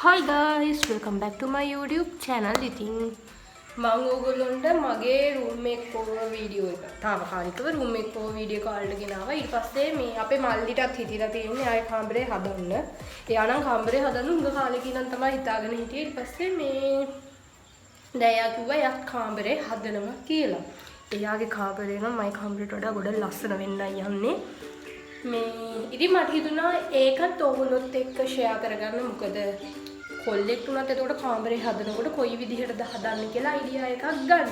Hi guys, welcome back to my YouTube channel. ඉතින් මම ඕගොල්ලන්ට මගේ room එක පොව වීඩියෝ එක තාවකාලිකව room එක පොව වීඩියෝ එක අල්ලගෙන ආවා. ඊට පස්සේ මේ අපේ මල්ලිටත් හිතිලා තියෙන්නේ ආයේ කාමරේ හදන්න. එයා නම් කාමරේ හදන්න උඟ කාලෙක ඉඳන් තමයි හිතාගෙන හිටියේ. ඊට පස්සේ මේ දැන් එයා කිව්වා එයා කාමරේ හදනවා කියලා. එයාගේ කාමරේ නම් මගේ කාමරේට වඩා ගොඩක් ලස්සන වෙන්නයි යන්නේ. මේ ඉතින් මට හිතුණා ඒකත් ඕගොල්ලොත් එක්ක ෂෙයා කරගන්න. මොකද කොල්ලෙක් උනත් එතකොට කාමරේ හදනකොට කොයි විදිහටද හදන්නේ කියලා අයිඩියා එකක් ගන්න.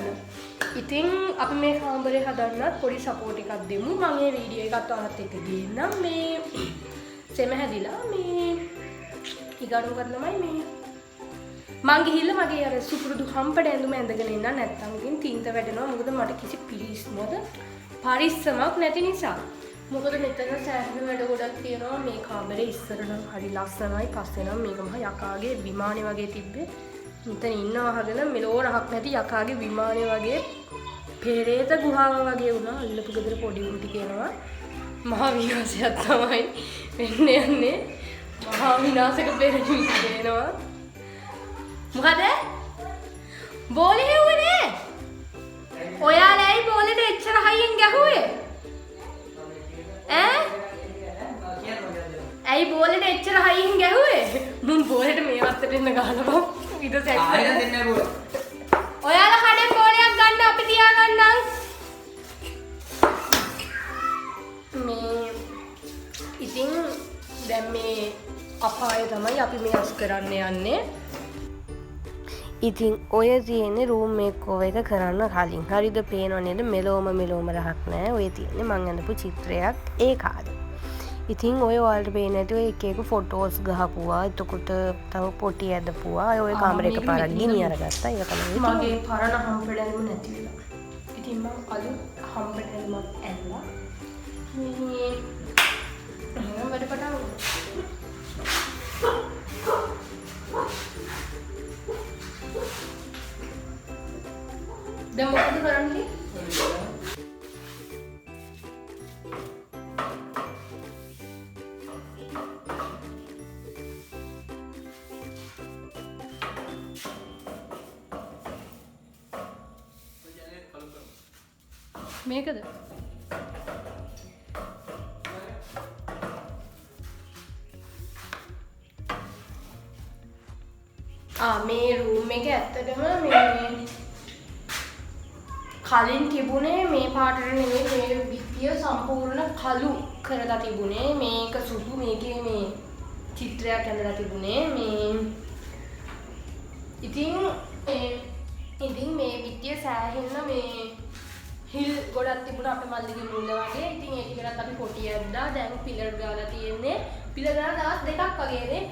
ඉතින් අපි මේ කාමරේ හදන්නත් පොඩි සපෝට් එකක් දෙමු. මම මේ වීඩියෝ එකත් ඔයාලත් එක්ක ගේන්නම්. මේ සෙම හැදිලා මේ ඉගණු කරනමයි මේ මං ගිහිල්ලා මගේ අර සුපුරුදු හම්පඩ ඇඳුම ඇඳගෙන ඉන්න නැත්තම් ඉතින් තින්ත වැටෙනවා. මොකද මට කිසි පරිස්සමක් නැති නිසා. මොකද මෙතන සෑහෙන වැඩ ගොඩක් තියෙනවා. මේ කාමරේ ඉස්සර නම් හරි ලස්සනයි. පස්සේ නම් මේක මහ යකාගේ විමානේ වගේ තිබ්බේ. මෙතන ඉන්නවා හදන මෙලෝ රහක් නැති යකාගේ විමානේ වගේ පෙරේත ගුහාව වගේ වුණා. අල්ලපු ගෙදර පොඩි උන්ටි කියනවා. මහා විනාශයක් තමයි වෙන්නේ යන්නේ. මහා විනාශක පෙරේත වෙනවා. මොකද? බෝලේ හෙව්වනේ. ඔයාලයි බෝලේට එච්චර හයියෙන් ගැහුවේ? ඇයි බෝලෙට එච්චර හයියෙන් ගැහුවේ? මුන් බෝලෙට මේ වත්තට එන්න ගහනවා. ඊට සැක් ආයෙත් දෙන්නේ බෝල. ඔයාලා කඩේ බෝලයක් ගන්න අපි තියාගන්නම්. මේ ඉතින් දැන් මේ අපාය තමයි අපි මේ අස් කරන්න යන්නේ. ඉතින් ඔය තියෙන්නේ රූම් මේකෝවර් එක කරන්න කලින්. හරිද පේනව නේද? මෙලොම රහක් නැහැ. ඔය තියෙන්නේ මං අඳපු චිත්‍රයක් ඒ කාලේ. ඉතින් ඔය ඔයාලට පේන්නේ නැති ඔය එක එක ෆොටෝස් ගහපුවා. එතකොට තව පොටි ඇදපුවා. ඔය කාමරේ එකපාරක් ගිනි අරගත්තා. ඒක තමයි මගේ පරණ හම්බෙඩල්ම නැති වෙලා. ඉතින් මම අලුත් හම්බෙඩල්මක් ඇල්ලා මේ වැඩ පටන් දැන් මොකද කරන්නේ? මේකද? මේ රූම් එක ඇත්තටම මේ කලින් තිබුණේ මේ පාටට නෙමෙයි. මේ බිත්තිය සම්පූර්ණ කළු කරලා තිබුණේ. මේක සුදු. මේකේ මේ චිත්‍රයක් ඇඳලා තිබුණේ. මේ ඉතින් මේ බිත්තිය සෑහෙන්න මේ හිල් ගොඩක් තිබුණා අපේ මල්ලිගේ මුල්ල වගේ. ඉතින් ඒක ටිකකට අපි පොටි ඇද්දා. දැන් පිලර් ගාලා තියෙන්නේ. පිලර් ගාලා දවස් දෙකක් වගේනේ.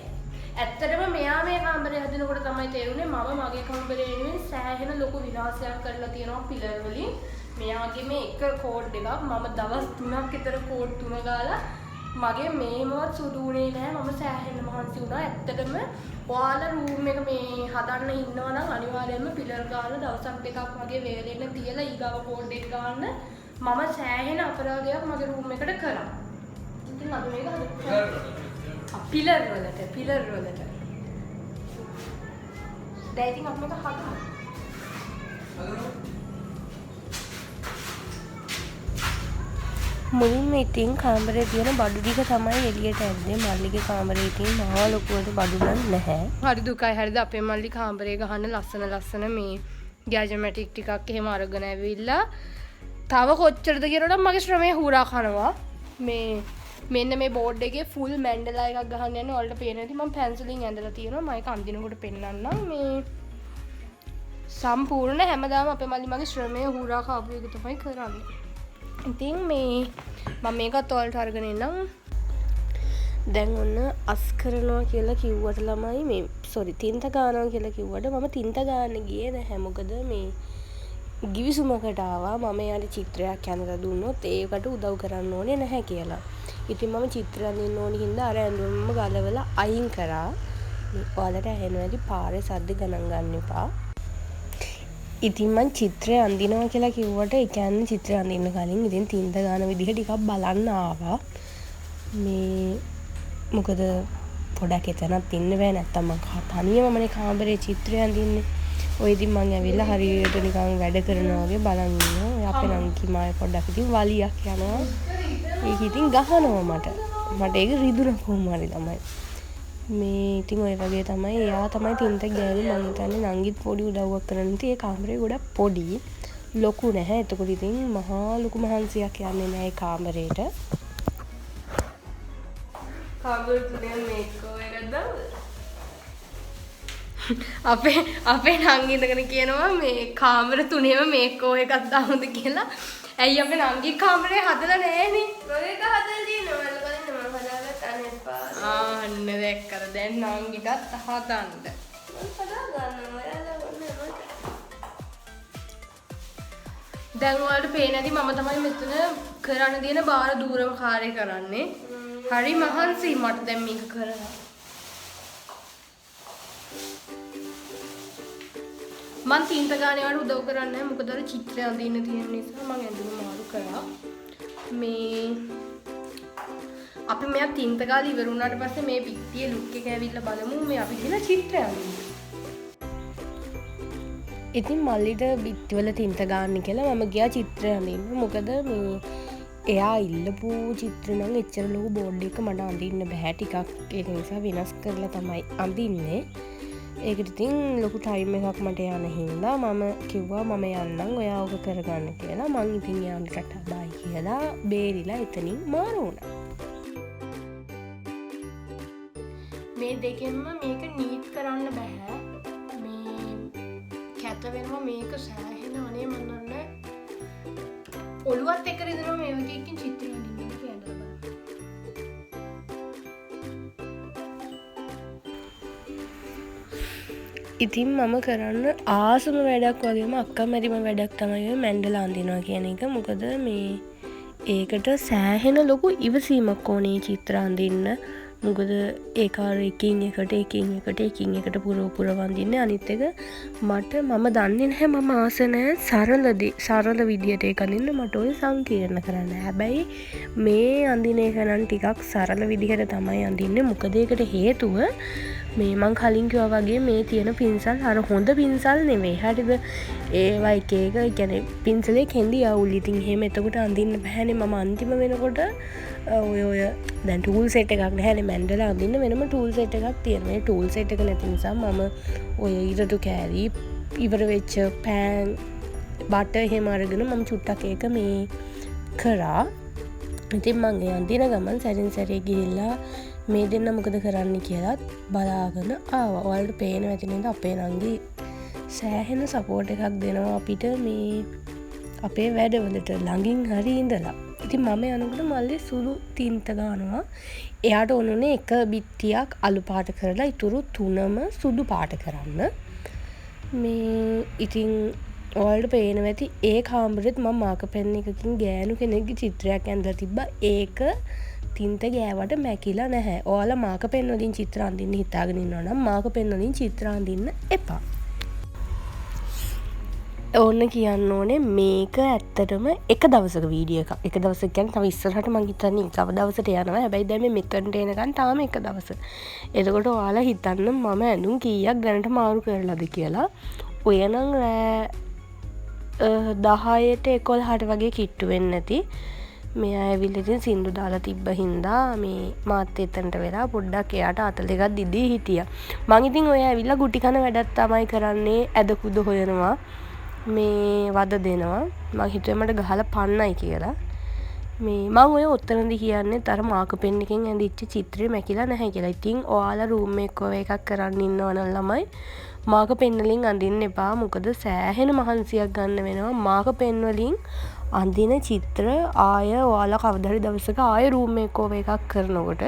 ඇත්තටම මෙයා මේ කාමරේ හදනකොට තමයි තේරුනේ මම මගේ කාමරේ වෙනුවෙන් සෑහෙන ලොකු විනාශයක් කරලා තියෙනවා පිලර් වලින්. මෙයාගේ මේ එක කෝඩ් එකක් මම දවස් 3ක් විතර කෝඩ් 3 ගාලා මගේ මේමවත් සුදු වුණේ නැහැ. මම සෑහෙන මහන්සි වුණා. ඇත්තටම ඔයාලා රූම් එක මේ හදන්න ඉන්නවා නම් අනිවාර්යයෙන්ම පිලර් ගාලා දවසක් දෙකක් වගේ වේලෙන්න තියලා ඊගාව කෝඩ් එක ගන්න. මම සෑහෙන අපරාධයක් මගේ රූම් එකට කරා. ඉතින් අද මේක හදලා පිලර් වලට දැන් ඉතින් අපි මේක හදමු. මුලින්ම ඉතින් කාමරේ තියෙන බඩු ටික තමයි එළියට ඇද්දේ. මල්ලිගේ කාමරේ ඉතින් මහා ලොකුවට බඩු නැහැ. හරි දුකයි. හරිද අපේ මල්ලි කාමරේ ගහන්න ලස්සන මේ ගැජමැටික් ටිකක් එහෙම අරගෙන ඇවිල්ලා තව කොච්චරද කියනනම් මගේ ශ්‍රමය හුරා කනවා. මේ මෙන්න මේ බෝඩ් එකේ ෆුල් මැන්ඩලා එකක් ගහන්න යන්නේ. ඔයාලට පේන ඇති මම පැන්සලින් ඇඳලා තියෙනවා. මම ඒක අඳිනකොට පෙන්නන්නම්. මේ සම්පූර්ණ හැමදාම අපේ මල්ලි මගේ ශ්‍රමය හුරා කාපු එක තමයි කරන්නේ. ඉතින් මේ මම මේකත් ඔයාලට අරගෙන එන්නම්. දැන් ඔන්න අස් කරනවා කියලා කිව්වට ළමයි මේ තින්ත ගන්නවා කියලා කිව්වට මම තින්ත ගන්න ගියේ නැහැ. මොකද මේ ගිවිසුමකට ආවා. මම යාට චිත්‍රයක් ඇඳලා දුන්නොත් ඒකට උදව් කරන්න ඕනේ නැහැ කියලා. ඉතින් මම චිත්‍ර අඳින්න ඕනි හින්දා අර ඇඳුමම ගලවලා අයින් කරා. ඔයාලට ඇහෙනවා ඇති පාරේ සද්ද ගණන් ගන්න එපා. ඉතින් මං චිත්‍රය අඳිනවා කියලා කිව්වට ඒ කියන්නේ චිත්‍රය අඳින්න කලින් ඉතින් තින්ත ගන්න විදිහ ටිකක් බලන්න ආවා. මේ මොකද පොඩක් එතනත් ඉන්න බෑ නැත්තම් මං තනියමමනේ කාමරේ චිත්‍රය අඳින්නේ. ඔය ඉතින් මං ඇවිල්ලා හරියට නිකන් වැඩ කරනවා වගේ බලන් ඉන්නවා. ඔය අපේ නංගි මාය පොඩ්ඩක් ඉතින් වලියක් යනවා. ඒක ඉතින් ගහනවා මට ඒක රිදුන කොහොම හරි තමයි. මේ ඉතින් ඔය වගේ තමයි එයා තමයි තින්ත ගෑවේ මං හිතන්නේ නංගිත් පොඩි උදව්වක් කරන්න ඉතින් ඒ කාමරේ ගොඩක් පොඩි ලොකු නැහැ. එතකොට ඉතින් මහා ලොකු මහන්සියක් යන්නේ නැහැ ඒ කාමරේට. කාමරේ තුනේ මේකෝ එකක් දාන්න. අපේ නංගි ඉඳගෙන කියනවා මේ කාමර තුනේම මේකෝ එකක් දාමුද කියලා. ඇයි අපේ නංගි කාමරේ හදලා නැහැනේ. මොකේක හදලා තියෙනවද? බලන්න මම හදාගත්ත අනේපා. අන්න දැක්කද දැන් නංගිටත් හදන්න. මම හදා ගන්නවා ඔයාලා ඔන්න දැන් ඔයාලට පේන්නේ නැති මම තමයි මෙතන කරන්න තියෙන බාර දූරම කාර්ය කරන්නේ. හරි මහන්සි මට දැන් මේක කරලා. මං තින්ත ගානේ වල උදව් කරන්නේ නැහැ මොකද අර චිත්‍රය අඳින්න තියෙන නිසා මං ඇඳුම මාරු කරා. මේ අපි මෙයා තින්ත ගාලා ඉවර වුණාට පස්සේ මේ පිටියේ ලුක් එක ඇවිල්ලා බලමු මේ අපි කියන චිත්‍රය අඳින්න. ඉතින් මල්ලිට බිත්තිවල තින්ත ගන්න කියලා මම ගියා චිත්‍රය අඳින්න. මොකද මේ එයා ඉල්ලපු චිත්‍ර නම් එච්චර ලොකු බෝඩ් එක මට අඳින්න බෑ ටිකක් ඒක නිසා වෙනස් කරලා තමයි අඳින්නේ. ඒකට ඉතින් ලොකු ටයිම් එකක් මට යන හින්දා මම කිව්වා මම යන්නම් ඔයා ඔක කරගන්න කියලා. මං ඉතින් යාන්ට බයි කියලා බේරිලා එතනින් මාරු වුණා. මේ දෙකෙන්ම මේක නීට් කරන්න බෑ. මේ කැත වෙනවා මේක සෑහෙන අනේ මන්නන්න ඔළුවත් එක්ක රිදෙනවා මේ වගේ එකකින් චිත්‍රය අඳින්න කියලා බලන්න. ඉතින් මම කරන්න ආසම වැඩක් වගේම අක්කමැතිම වැඩක් තමයි මැන්ඩලා අඳිනවා කියන එක. මොකද මේ ඒකට සෑහෙන ලොකු ඉවසීමක් ඕනේ චිත්‍ර අඳින්න. මොකද ඒක එකින් එකට පුරව වඳින්නේ. අනිත් එක මම දන්නේ නැහැ මම ආස නැහැ සරල විදියට ඒක අඳින්න. මට ඔය සංකීර්ණ කරන්න. හැබැයි මේ අඳින එක නම් ටිකක් සරල විදිහට තමයි අඳින්නේ. මොකද ඒකට හේතුව මේ මං කලින් කිව්වා වගේ මේ තියෙන පින්සල් අර හොඳ පින්සල් නෙවෙයි. හරිද? ඒවා එක කියන්නේ පින්සලේ කෙන්ඩි අවුල්. ඉතින් එහෙම එතකොට අඳින්න බෑනේ. මම අන්තිම වෙනකොට ඔය දැන් ටූල් සෙට් එකක් නැහැනේ මැන්ඩලා අඳින්න වෙනම ටූල් සෙට් එකක් තියෙනවා. ඒ ටූල් සෙට් එක නැති නිසා මම ඔය ඉරටු කෑලි ඉවර වෙච්ච පෑන් බට එහෙම අරගෙන මම චුට්ටක් ඒක මේ කරා. ඉතින් මං ඒ අඳින ගමන් සැරින් සැරේ ගිහිල්ලා මේ දෙන්න මොකද කරන්න කියලාත් බලාගෙන ආවා. ඔයාලට පේනවා ඇති නේද අපේ නංගි සෑහෙන සපෝට් එකක් දෙනවා අපිට මේ අපේ වැඩවලට ළඟින් හරි ඉඳලා. ඉතින් මම යනකොට මල්ලි සුළු තින්ත ගන්නවා. එයාට ඕනුනේ එක බිත්තියක් අලු පාට කරලා ඉතුරු තුනම සුදු පාට කරන්න. මේ ඉතින් ඔයාලට පේනවා ඇති ඒ කාමරෙත් මම මාක පෙන් එකකින් ගෑනු කෙනෙක්ගේ චිත්‍රයක් ඇඳලා තිබ්බා. ඒක තින්ත ගෑවට මැකිලා නැහැ. ඔයාලා මාක පෙන් වලින් චිත්‍ර අඳින්න හිතාගෙන ඉන්නවා නම් මාක පෙන් වලින් චිත්‍ර අඳින්න එපා. ඕන්න කියන්න ඕනේ මේක ඇත්තටම එක දවසක වීඩියෝ එකක්. එක දවසක් කියන්නේ තව ඉස්සරහට මං හිතන්නේ තව දවසට යනවා. හැබැයි දැන් මේ මෙතනට එනකන් තාම එක දවස. එතකොට ඔයාලා හිතන්න මම ඇඳුම් කීයක් ගණන්ට මාරු කරලාද කියලා. ඔය නම් 10ට 11ට වගේ කිට්ටු වෙන්නේ නැති. මේ ඇවිල්ලා ඉතින් සින්දු දාලා තිබ්බ හින්දා මේ මාත් එතනට වෙලා පොඩ්ඩක් එයාට අතල් දෙකක් දිදී හිටියා. මං ඉතින් ඔය ඇවිල්ලා ගුටි කන වැඩක් තමයි කරන්නේ. ඇද කුද හොයනවා. මේ වද දෙනවා. මං හිතුවේ මට ගහලා පන්නයි කියලා. මේ මං ඔය ඔතනදි කියන්නේ අර මාක පෙන් එකෙන් ඇඳිච්ච චිත්‍රය මැකිලා නැහැ කියලා. ඉතින් ඔයාලා රූම් එකක් කරන්න ඉන්නවා නම් ළමයි මාක පෙන් වලින් අඳින්න එපා. මොකද සෑහෙන මහන්සියක් ගන්න වෙනවා. මාක පෙන් වලින් අඳින චිත්‍ර ආය ඔයාලා කවදා හරි දවසක ආය රූම් එකක් කරනකොට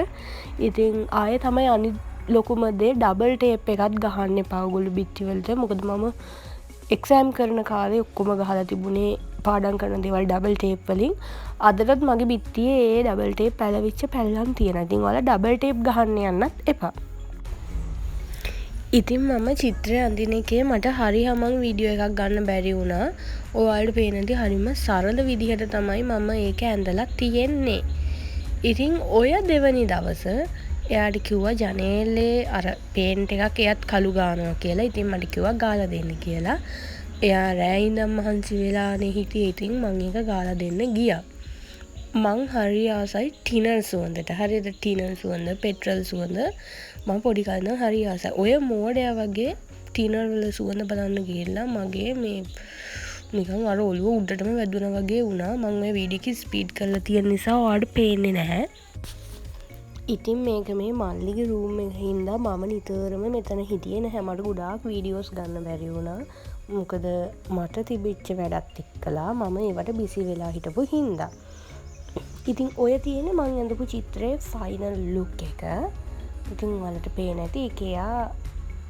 ඉතින් ආය තමයි අනිත් ලොකුම දේ ඩබල් ටේප් එකක් ගහන්න එපා ඔයගොල්ලෝ බිත්ති වලට. මොකද මම එක්සෑම් කරන කාලේ ඔක්කොම ගහලා තිබුණේ පාඩම් කරන දේවල් ඩබල් ටේප් වලින්. අදටත් මගේ බිත්තියේ ඒ ඩබල් ටේප් පැලවිච්ච පැල්ලම් තියෙනවා. ඉතින් ඔයාලා ඩබල් ටේප් ගහන්න යන්නත් එපා. ඉතින් මම චිත්‍රය අඳින එකේ මට හරි හමං වීඩියෝ එකක් ගන්න බැරි වුණා. ඔයාලට පේනදී හරිම සරල විදිහට තමයි මම ඒක ඇඳලා තියෙන්නේ. ඉතින් ඔය දෙවනි දවස එයාට කිව්වා ජනේලේ අර පේන්ට් එකක් එයත් කළු ගානවා කියලා. ඉතින් මට කිව්වා ගාලා දෙන්න කියලා. එයා රෑ ඉඳන් මහන්සි වෙලානේ හිටියේ. ඉතින් මම ඒක ගාලා දෙන්න ගියා. මං හරි ආසයි ටිනර් සුවඳට. හරියට ටිනර් සුවඳ, පෙට්‍රල් සුවඳ මම පොඩි කාලේ ඉඳන් හරි ආසයි. ඔය මෝඩයා වගේ ටිනර් වල සුවඳ බලන්න ගිහිල්ලා මගේ මේ නිකන් අර ඔළුව උඩටම වැදුනා වගේ වුණා. මම ওই වීඩියෝ එක ස්පීඩ් කරලා තියෙන නිසා ඔයාලට පේන්නේ නැහැ. ඉතින් මේක මේ මල්ලිගේ රූම් එකේ හින්දා මම නිතරම මෙතන හිටියේ නැහැ. මට ගොඩාක් වීඩියෝස් ගන්න බැරි වුණා. මොකද මට තිබිච්ච වැඩත් එක්කලා මම ඒවට බිසි වෙලා හිටපු හින්දා. ඉතින් ඔය තියෙන්නේ මං ඇඳපු චිත්‍රයේ ෆයිනල් ලුක් එක. ඉතින් ඔයාලට පේන්නේ නැති ඒක එයා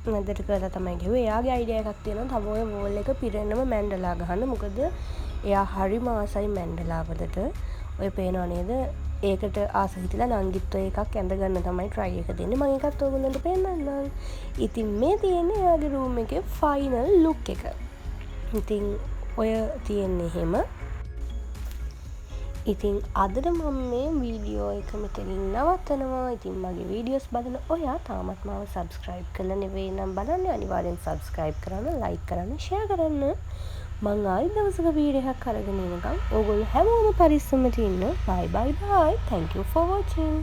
මැදට කරලා තමයි ගිහුවේ. එයාගේ අයිඩියා එකක් තියෙනවා තව ඔය වෝල් එක පිරෙන්නම මැන්ඩලා ගහන්න. මොකද එයා හරිම ආසයි මැන්ඩලා වලට. ඔය පේනව නේද? ඒකට ආස හිතිලා නංගිත් ඔය එකක් ඇඳ ගන්න තමයි try එක දෙන්නේ. මම ඒකත් ඔයගොල්ලන්ට පෙන්නන්නම්. ඉතින් මේ තියෙන්නේ එයාගේ room එකේ final look එක. ඉතින් ඔය තියෙන්නේ එහෙම. ඉතින් අදට මම මේ වීඩියෝ එක මෙතනින් නවත්තනවා. ඉතින් මගේ වීඩියෝස් බලන ඔයා තාමත් මාව subscribe කරලා නෙවෙයි නම් බලන්න අනිවාර්යෙන් subscribe කරන්න, like කරන්න, share කරන්න. මං ආයි දවසක වීඩියෝ එකක් අරගෙන එනකම් ඕගොල්ලෝ හැමෝම පරිස්සමට ඉන්න. bye bye bye. Thank you for watching.